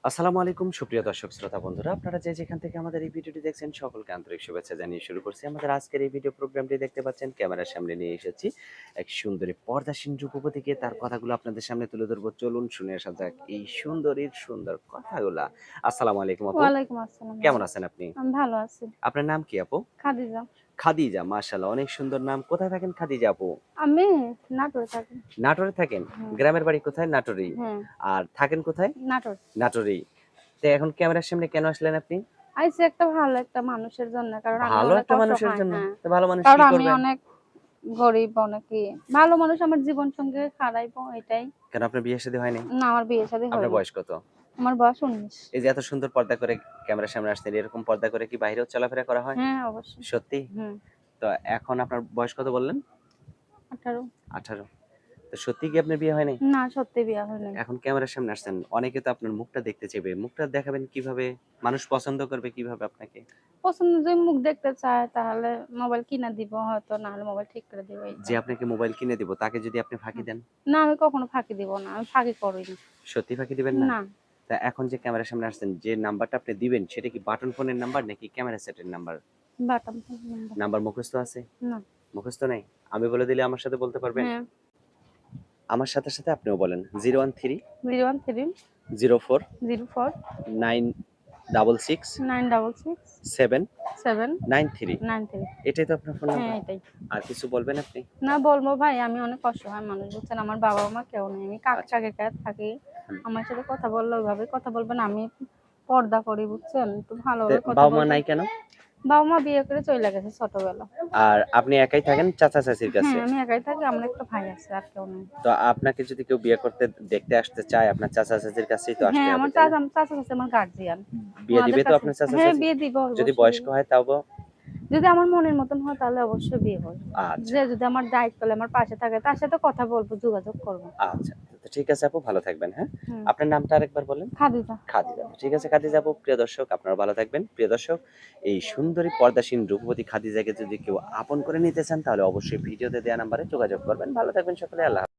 আসসালামু আলাইকুম সুপ্রিয় দর্শক শ্রোতা বন্ধুরা, আপনারা যে যেখান থেকে আমাদের এই ভিডিওটি দেখছেন সকলকে আন্তরিক শুভেচ্ছা জানিয়ে শুরু করছি আমাদের আজকের এই ভিডিও প্রোগ্রামটি। দেখতে পাচ্ছেন ক্যামেরার সামনে নিয়ে এসেছি এক সুন্দরী পর্দাসীন রূপবতীকে, তার কথাগুলো আপনাদের সামনে তুলে ধরবো। চলুন শুনে আসা যাক এই সুন্দরীর সুন্দর কথাগুলা। আসসালামু আলাইকুম আপু, ওয়ালাইকুম আসসালাম কেমন ভাইয়া। আছেন আপনি? আমি ভালো আছি। আপনার নাম কি আপু? খাদিজা। খাদিজা, মাশাআল্লাহ অনেক সুন্দর নাম। কোথায় থাকেন খাদিজা আপু? আমি নাটোরে থাকি। নাটোরে থাকেন? হুম, গ্রামের বাড়ি কোথায়? নাটোরেই। হ্যাঁ, আর থাকেন কোথায়? নাটোর। নাটোরেই। তো এখন ক্যামেরার সামনে কেন আসলেন আপনি? আইছি একটা ভালো একটা মানুষের জন্য। কারণ আমি ভালো অনেক একটা মানুষের অসহায়, জন্য? হ্যাঁ। তো ভালো মানুষ কারণ কি আমি করবেন? অনেক গরিব, অনেক ইয়ে। ভালো মানুষ আমার জীবন সঙ্গে হারাইবো এটাই। কেন আপনার বিয়ে শাদী হয় নাই? না, আমার বিয়ে শাদী আপনার হয়নি। বয়স কত? আমার বয়স ১৯। এই যে এত সুন্দর পর্দা করে ক্যামেরার সামনে আসছেন, এরকম পর্দা করে কি বাইরেও চলাফেরা করা হয়? হ্যাঁ, অবশ্যই। সত্যি? হুম, তো এখন আপনার বয়স কত বললেন? ১৮। 18। তো সত্যি কি আপনার বিয়ে হয় নাই? না, সত্যি বিয়ে হয় নাই। এখন ক্যামেরার সামনে আসছেন। অনেকে তো আপনার মুখটা দেখতে চাইবে। মুখটা দেখাবেন কিভাবে? মানুষ পছন্দ করবে কিভাবে আপনাকে? পছন্দ যদি মুখ দেখতে চায় তাহলে মোবাইল কিনা দিব হয়তো, নাহলে মোবাইল ঠিক করে দিব যে এইটা। আপনাকে মোবাইল কিনে দিব তাকে যদি আপনি ফাঁকি হুম। দেন? না, আমি কখনো ফাঁকি দিব না। আমি ফাঁকি করি না। সত্যি ফাঁকি দিবেন না? না, তা এখন যে ক্যামেরার সামনে আসছেন, যে নাম্বারটা আপনি দিবেন সেটা কি বাটন ফোনের নাম্বার নাকি ক্যামেরা সেটের নাম্বার? বাটাম ফোন নাম্বার। নাম্বার মুখস্থ আছে? না। মুখস্থ নাই? আমি বলে দিলে আমার সাথে বলতে পারবেন? হ্যাঁ, আমার সাথে, সাথে আপনিও বলেন। 013 013 04 04 966 966 793। 793। এটাই তো আপনার ফোন হ্যাঁ, নাম্বার? এটাই। আর কিছু বলবেন আপনি? না, বলবো ভাই, আমি অনেক অসহায় মানুষ বুঝছেন। আমার বাবা-মা কেউ নেই। আমি আচ্ছা। কাকে থাকি। হুম। আমার সাথে কথা বললে ওইভাবে কথা বলবেন। আমি পর্দা করি বুঝছেন। একটু তে ভালোভাবে কথা বাবা-মা বলবেন। নাই কেন? বাবা-মা বিয়ে করে চইলা গেছে ছোটবেলা। আর আপনি একাই থাকেন চাচা-চাচীর হ্যাঁ, কাছে? আমি একাই থাকি। আমার একটা ভাই আছে, আর কেউ নেই। তো আপনাকে যদি কেউ বিয়ে করতে দেখতে আসতে চায়, আপনার চাচা-চাচীর কাছেই তো আসতে হ্যাঁ, হবে, আমার তাই না? চাচা চাচী আমার গার্ডিয়ান। বিয়ে উনাদের দিবে তো কাছে আপনার হ্যাঁ, চাচা-চাচী? বিয়ে দিব যদি অবশ্যই বয়স্ক দিব। হয় তাও যদি আমার মনের মতন হয় তাহলে অবশ্যই বিয়ে করব। আচ্ছা, যে যদি আমার দায়িত্ব হলে আমার পাশে থাকে তার সাথে কথা বলবো, যোগাযোগ করব। আচ্ছা। তো ঠিক আছে আপু, ভালো থাকবেন, হ্যাঁ? হুম। আপনার নামটা আরেকবার বলেন? খাদিজা। খাদিজা। ঠিক আছে খাদিজা আপু। প্রিয় দর্শক, আপনারা ভালো থাকবেন। প্রিয় দর্শক, এই সুন্দরী পর্দাসীন রূপবতী খাদিজাকে যদি কেউ আপন করে নিতে চান তাহলে অবশ্যই ভিডিওতে দেয়া নাম্বারে যোগাযোগ করবেন। ভালো থাকবেন সকলে। আল্লাহ